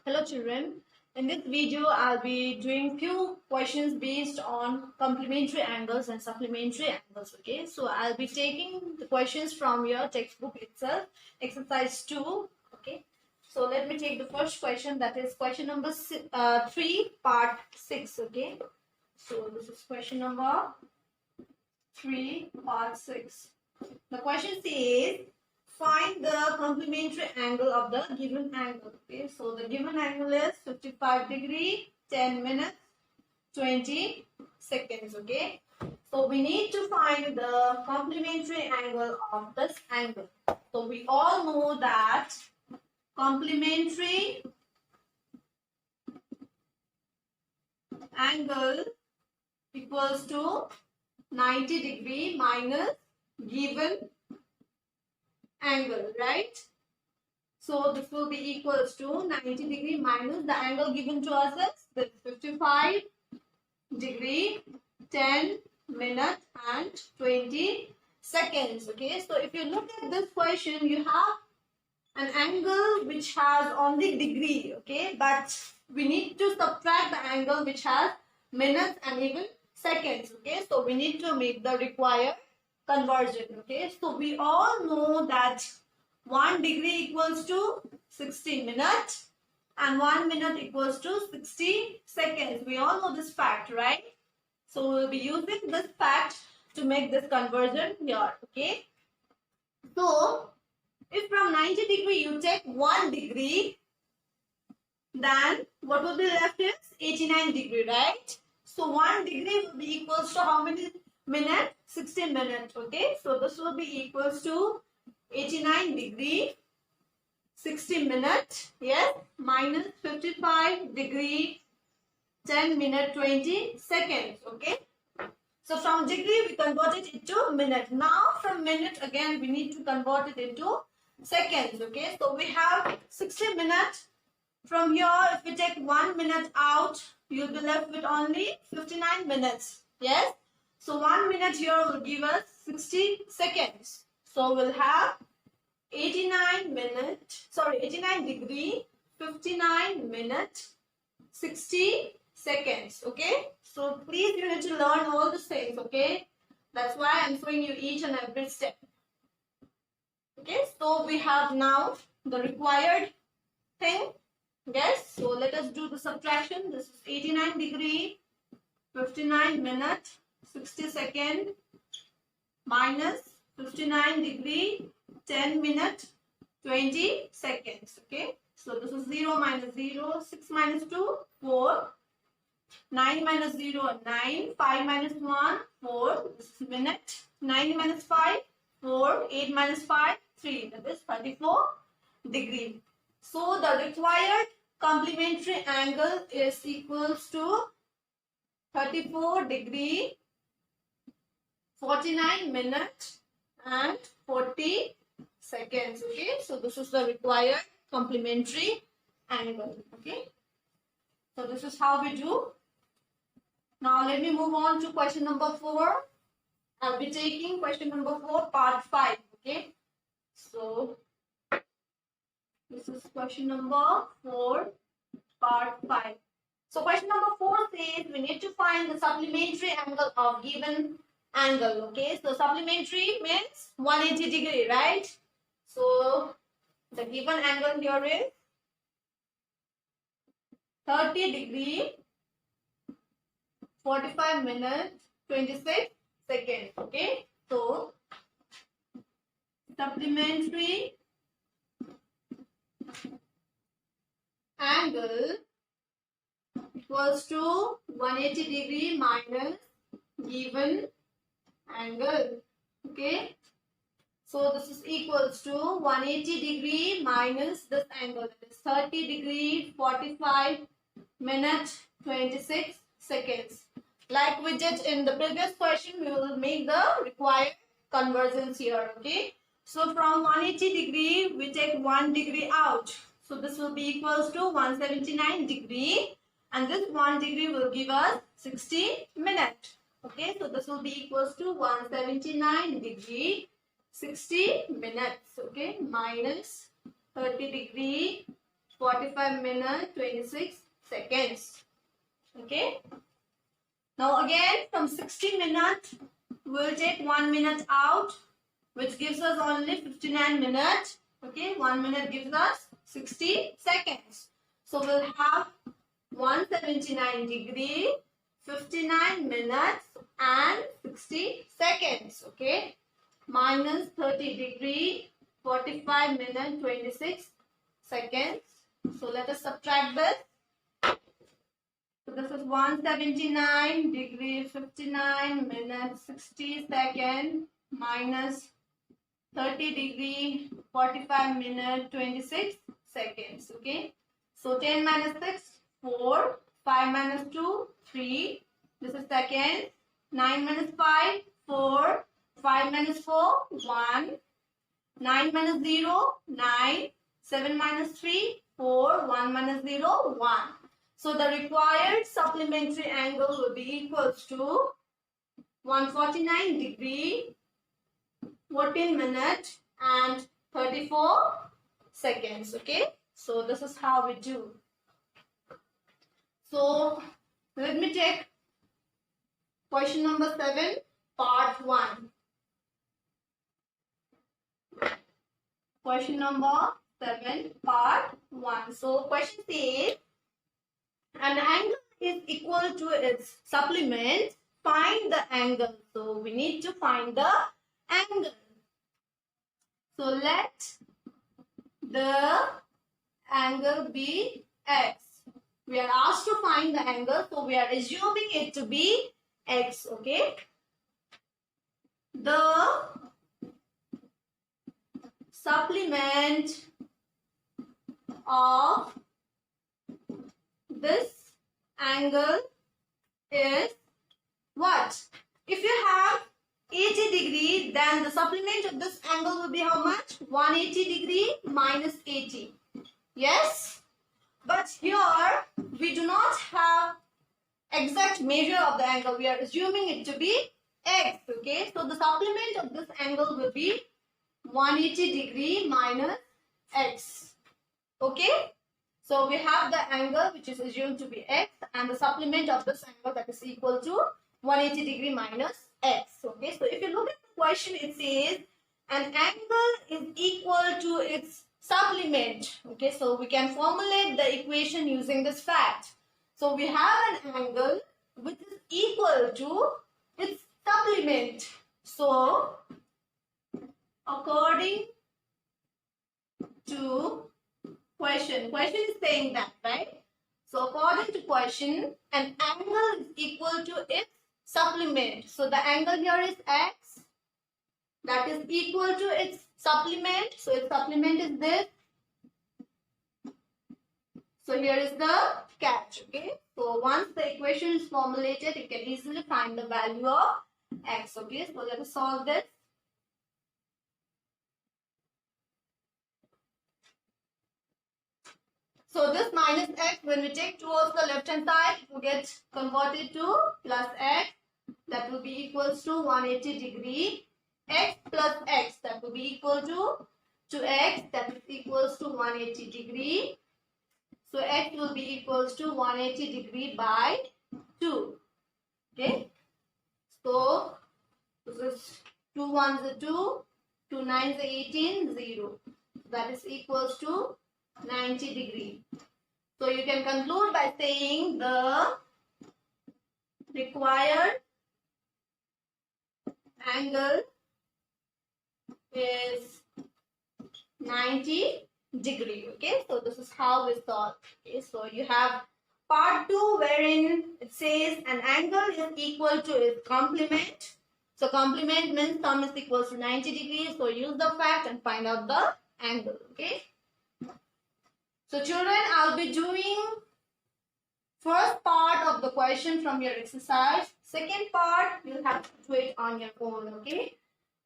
Hello children. In this video, I'll be doing few questions based on complementary angles and supplementary angles. Okay, so I'll be taking the questions from your textbook itself, exercise 2. Okay, so let me take the first question, that is question number 3, part 6. Okay, so this is question number 3, part 6. The question says, find the complementary angle of the given angle. Okay, so the given angle is 55 degree, 10 minutes, 20 seconds. Okay, so we need to find the complementary angle of this angle. So we all know that complementary angle equals to 90 degree minus given angle, right? So this will be equals to 90 degree minus the angle given to us is this 55 degree, 10 minutes and 20 seconds. Okay, so if you look at this question, you have an angle which has only degree, okay, but we need to subtract the angle which has minutes and even seconds. Okay, so we need to make the required conversion. Okay, so we all know that 1 degree equals to 60 minutes and 1 minute equals to 60 seconds. We all know this fact, right? So we'll be using this fact to make this conversion here. Okay, so if from 90 degree you take 1 degree, then what will be left is 89 degree, right? So 1 degree will be equals to how many minutes? 60 minutes. Okay, so this will be equals to 89 degree, 60 minutes, yes, minus 55 degree, 10 minute, 20 seconds. Okay, so from degree we converted it to minute. Now from minute again we need to convert it into seconds. Okay, so we have 60 minutes. From here, if we take 1 minute out, you'll be left with only 59 minutes. Yes, so 1 minute here will give us 60 seconds. So we'll have 89 degree, 59 minutes, 60 seconds. Okay, so please you need to learn all these things. Okay, that's why I'm showing you each and every step. Okay, so we have now the required thing. Yes, so let us do the subtraction. This is 89 degree, 59 minutes, 60 seconds minus 59 degree, 10 minutes, 20 seconds. Okay, so this is 0 minus 0, 6 minus 2, 4, 9 minus 0, 9, 5 minus 1, 4, this is minute, 9 minus 5, 4, 8 minus 5, 3, that is 34 degree. So the required complementary angle is equals to 34 degree, 49 minutes and 40 seconds. Okay, so this is the required complementary angle. Okay, so this is how we do. Now let me move on to question number 4. I'll be taking question number 4, part 5. Okay, so this is question number 4, part 5. So question number 4 says we need to find the supplementary angle of given angle. Okay, so supplementary means 180 degree, right? So the given angle here is 30 degree, 45 minutes, 26 seconds. Okay, so supplementary angle equals to 180 degree minus given angle. Okay, so this is equals to 180 degree minus this angle, that is 30 degree, 45 minutes, 26 seconds. Like we did in the previous question, we will make the required conversions here. Okay, so from 180 degree we take 1 degree out, so this will be equals to 179 degree, and this 1 degree will give us 60 minutes. Okay, so this will be equals to 179 degree, 60 minutes. Okay, minus 30 degree, 45 minutes 26 seconds. Okay. Now again from 60 minutes, we'll take 1 minute out, which gives us only 59 minutes. Okay, 1 minute gives us 60 seconds. So we'll have 179 degree, 59 minutes and 60 seconds. Okay, minus 30 degree, 45 minutes 26 seconds. So let us subtract this. So this is 179 degree, 59 minutes, 60 seconds minus 30 degree, 45 minutes, 26 seconds. Okay. So 10 minus 6, 4. 5 minus 2, 3. This is second. 9 minus 5, 4. 5 minus 4, 1. 9 minus 0, 9. 7 minus 3, 4. 1 minus 0, 1. So the required supplementary angle will be equals to 149 degree, 14 minutes and 34 seconds. Okay. So this is how we do. So let me take question number 7, part 1. Question number 7, part 1. So question says, an angle is equal to its supplement. Find the angle. So we need to find the angle. So let the angle be x. We are asked to find the angle, so we are assuming it to be x. Okay. The supplement of this angle is what? If you have 80 degree, then the supplement of this angle will be how much? 180 degree minus 80. Yes? But here we do not have exact measure of the angle. We are assuming it to be x. Okay? So the supplement of this angle will be 180 degree minus x. Okay? So we have the angle which is assumed to be x, and the supplement of this angle that is equal to 180 degree minus x. Okay, so if you look at the question, it says an angle is equal to its supplement. Okay, so we can formulate the equation using this fact. So we have an angle which is equal to its supplement. So according to question is saying that, right? So according to question, an angle is equal to its supplement. So the angle here is x, that is equal to its supplement. So its supplement is this. So here is the catch. Okay. So once the equation is formulated, you can easily find the value of x. Okay. So let us solve this. So this minus x, when we take towards the left hand side, it will get converted to plus x. That will be equals to 180 degree. X plus x, that will be equal to x, that is equals to 180 degree. So x will be equals to 180 degree by 2. Okay. So this is 2 1s are 2, 2 9s are 18, 0. That is equals to 90 degree. So you can conclude by saying the required angle is 90 degree. Okay, so this is how we solve. Okay, so you have part 2 wherein it says an angle is equal to its complement. So complement means sum is equals to 90 degrees. So use the fact and find out the angle. Okay. So children, I'll be doing first part of the question from your exercise. Second part, you'll have to do it on your own. Okay.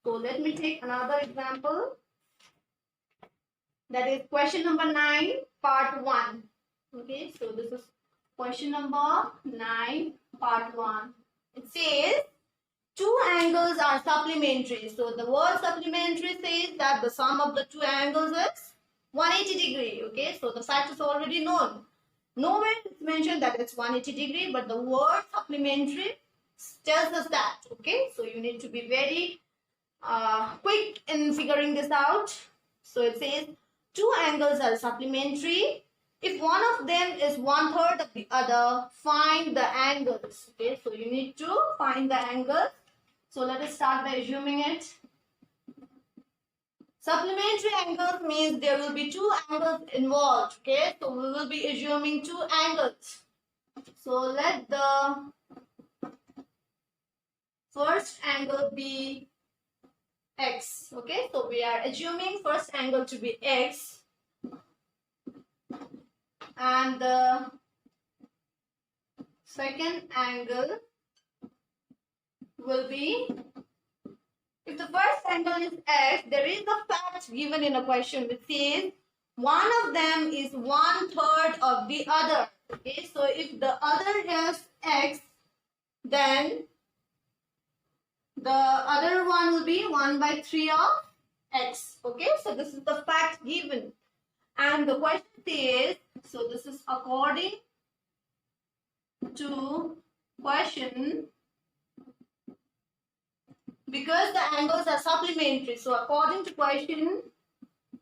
So let me take another example. That is question number 9, part 1. Okay, so this is question number 9, part 1. It says two angles are supplementary. So the word supplementary says that the sum of the two angles is 180 degree. Okay, so the fact is already known. Nowhere it's mentioned that it's 180 degree, but the word supplementary tells us that. Okay, so you need to be very quick in figuring this out. So it says two angles are supplementary. If one of them is 1/3 of the other, find the angles. Okay, so you need to find the angles. So let us start by assuming it. Supplementary angles means there will be two angles involved. Okay, so we will be assuming two angles. So let the first angle be x. Okay, so we are assuming first angle to be x, and the second angle will be, if the first angle is x, there is a fact given in a question which says one of them is 1/3 of the other. Okay, so if the other is x, then the other one will be 1/3 of x. Okay, so this is the fact given. And the question is, so this is according to question, because the angles are supplementary. So according to question,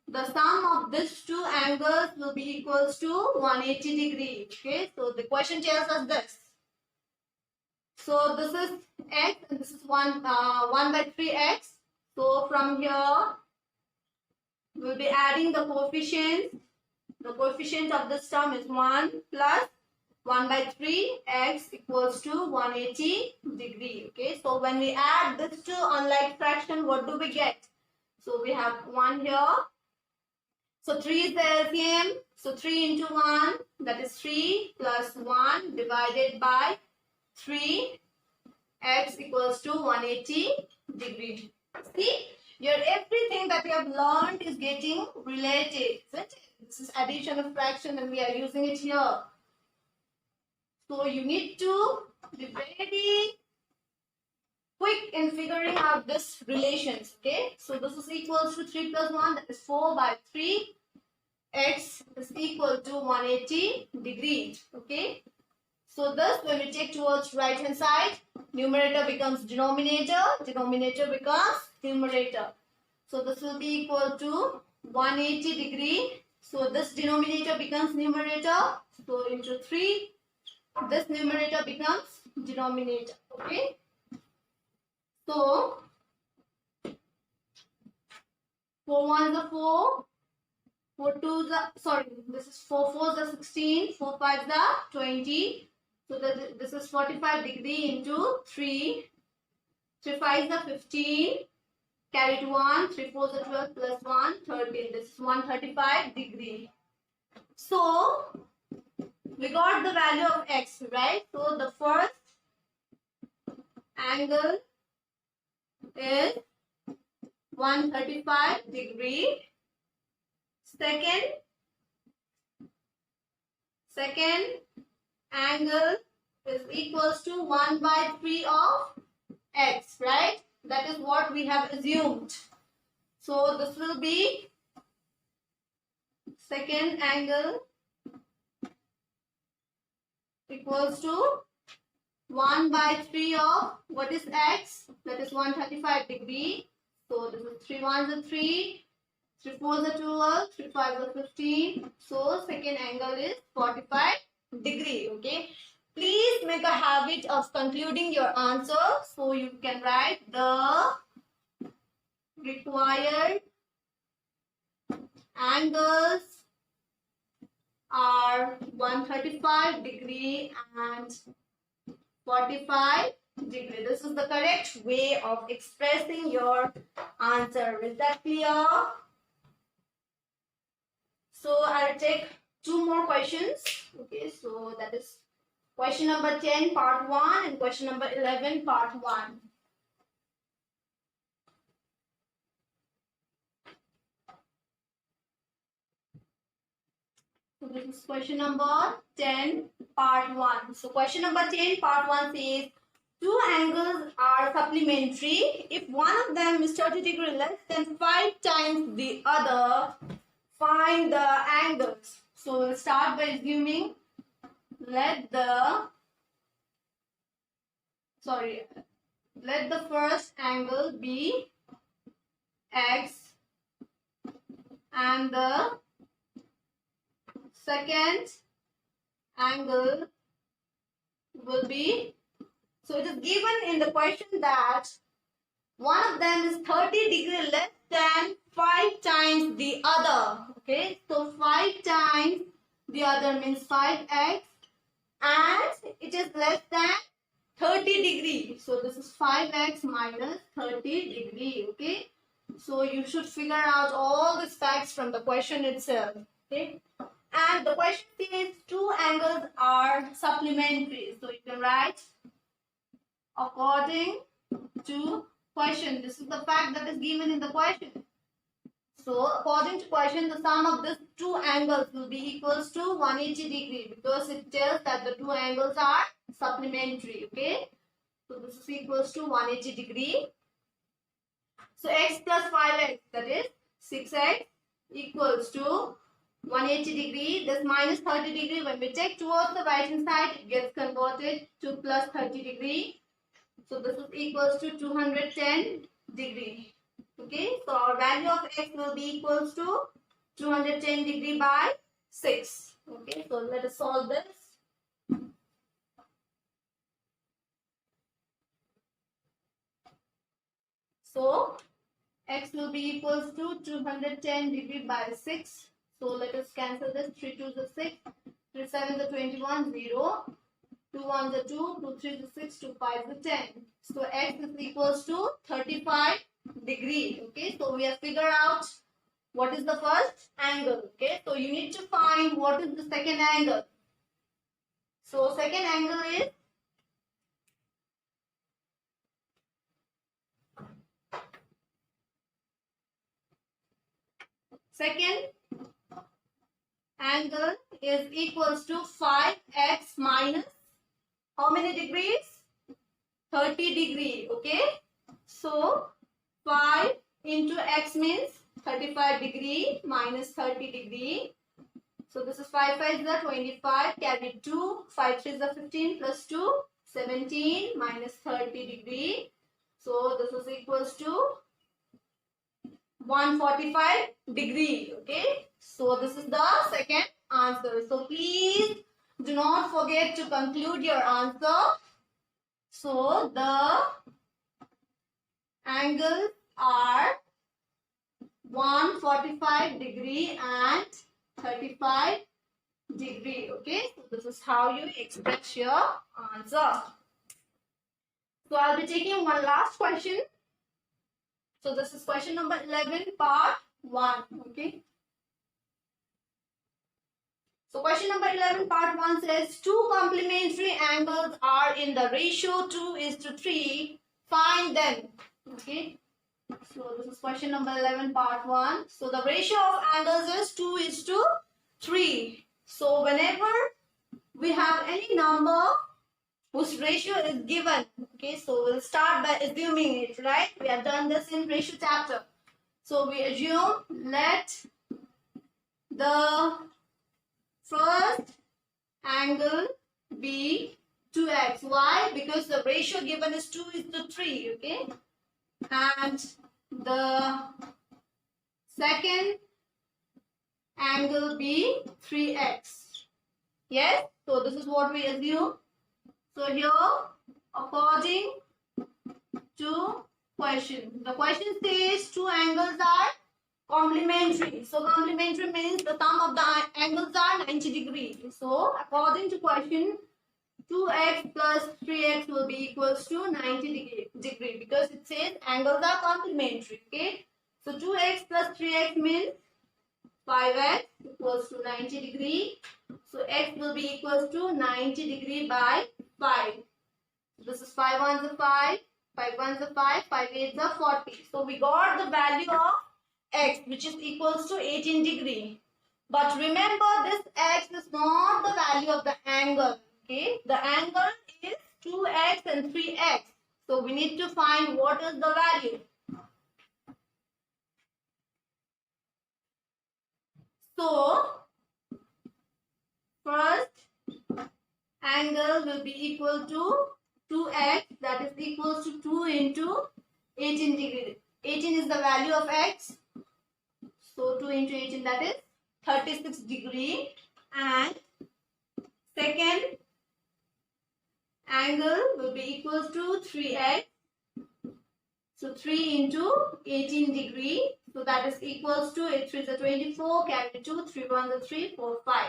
the sum of these two angles will be equals to 180 degree. Okay, so the question tells us this. So this is x and this is 1/3 x. So from here, we'll be adding the coefficients. The coefficient of this term is 1 plus 1/3 x equals to 180 degree. Okay, so when we add this to unlike fraction, what do we get? So we have 1 here. So 3 is the LCM. So 3 into 1, that is 3 plus 1 divided by 3, x equals to 180 degree. See, your everything that you have learned is getting related, isn't it? This is addition of fraction and we are using it here. So you need to be very quick in figuring out this relations. Okay, so this is equals to 3 plus 1, that is 4/3. X is equal to 180 degrees. Okay, so thus when we take towards right hand side, numerator becomes denominator, denominator becomes numerator. So this will be equal to 180 degree. So this denominator becomes numerator. So into 3, this numerator becomes denominator. Okay, so 4 1s are 4. 4 2s are, sorry, this is 4 4s are 16, 4 5s are 20. So this is 45 degree into 3. 3 5s are 15. Carry to 1. 3 4s are 12 plus 1, 13. This is 135 degree. So we got the value of x, right? So the first angle is 135 degree. Second angle is equals to 1/3 of x, right? That is what we have assumed. So this will be second angle equals to 1/3 of what is x? That is 135 degree. So this is 3 1s are 3. 3 4s are 12, 3 5s are 15. So second angle is 45 degree. Okay. Please make a habit of concluding your answer. So you can write the required angles are 135 degree and 45 degree. This is the correct way of expressing your answer. Is that clear? So I'll take 2 more questions. Okay, so that is question number 10 part 1 and question number 11 part 1. So this is question number 10 part 1. So question number 10 part 1 says two angles are supplementary if one of them is 30 degree less than 5 times the other. find the angles. So we'll start by assuming let the first angle be x and the second angle will be, so it is given in the question that one of them is 30 degree less than 5 times the other. Okay, so 5 times the other means 5x, and it is less than 30 degree. So this is 5x minus 30 degree. Okay, so you should figure out all these facts from the question itself. Okay, and the question says two angles are supplementary. So you can write according to question. This is the fact that is given in the question. So according to question, the sum of these two angles will be equals to 180 degree because it tells that the two angles are supplementary. Okay, so this is equals to 180 degree. So x plus 5x, that is 6x, equals to 180 degree. This minus 30 degree, when we take towards the right hand side, it gets converted to plus 30 degree. So this is equals to 210 degree. Okay, so our value of x will be equals to 210 degree by 6. Okay, so let us solve this. So x will be equals to 210 degree by 6. So let us cancel this. 3 2 is 6, 3 7 is 21, 0. 2 1 is 2, 2 3 is 6, 2 5 is 10. So x is equals to 35 degree. Okay, so we have figured out what is the first angle. Okay, so you need to find what is the second angle. So second angle is equals to 5x minus how many degrees? 30 degree. Okay, so 5 into x means 35 degree minus 30 degree. So this is 5 5 is the 25, carry 2, 5 3 is the 15 plus 2, 17 minus 30 degree. So this is equals to 145 degree. Okay, so this is the second answer. So please do not forget to conclude your answer. So the angles are 145 degree and 35 degree. Okay, so this is how you express your answer. So I'll be taking one last question. So this is question number 11 part 1. Okay, so question number 11 part 1 says two complementary angles are in the ratio 2:3. Find them. Okay, so this is question number 11 part 1. So the ratio of angles is 2:3. So whenever we have any number whose ratio is given, okay, so we'll start by assuming it, right? We have done this in ratio chapter. So we assume let the first angle be 2x. Why? Because the ratio given is 2:3, okay? And the second angle be 3x. Yes? So this is what we assume. So here, according to question, the question says two angles are complementary. So complementary means the sum of the angles are 90 degrees. So according to question, 2x plus 3x will be equals to 90 degree because it says angles are complementary. Okay, so 2x plus 3x means 5x equals to 90 degree. So x will be equals to 90 degree by 5. This is 5 1s are 5, 5 1s are 5, 5 8s are 40. So we got the value of x, which is equals to 18 degree. But remember, this x is not the value of the angle. Okay, the angle is 2x and 3x. So we need to find what is the value. So first angle will be equal to 2x, that is equals to 2 into 18 degree. 18 is the value of x. So 2 into 18, that is 36 degree. And second angle will be equals to 3x. So 3 into 18 degree. So that is equals to 8 3 is 24, carry 2, 3 1 is 3, 4 5.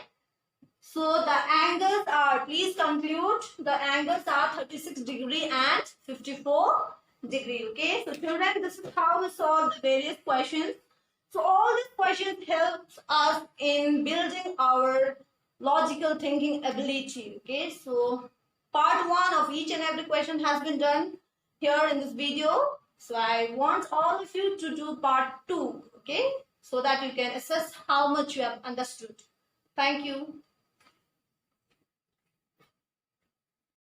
So the angles are, please compute, the angles are 36 degree and 54 degree. Okay, so children, this is how we solve the various questions. So all these questions helps us in building our logical thinking ability. Okay, so part 1 of each and every question has been done here in this video. So I want all of you to do part 2. Okay, so that you can assess how much you have understood. Thank you.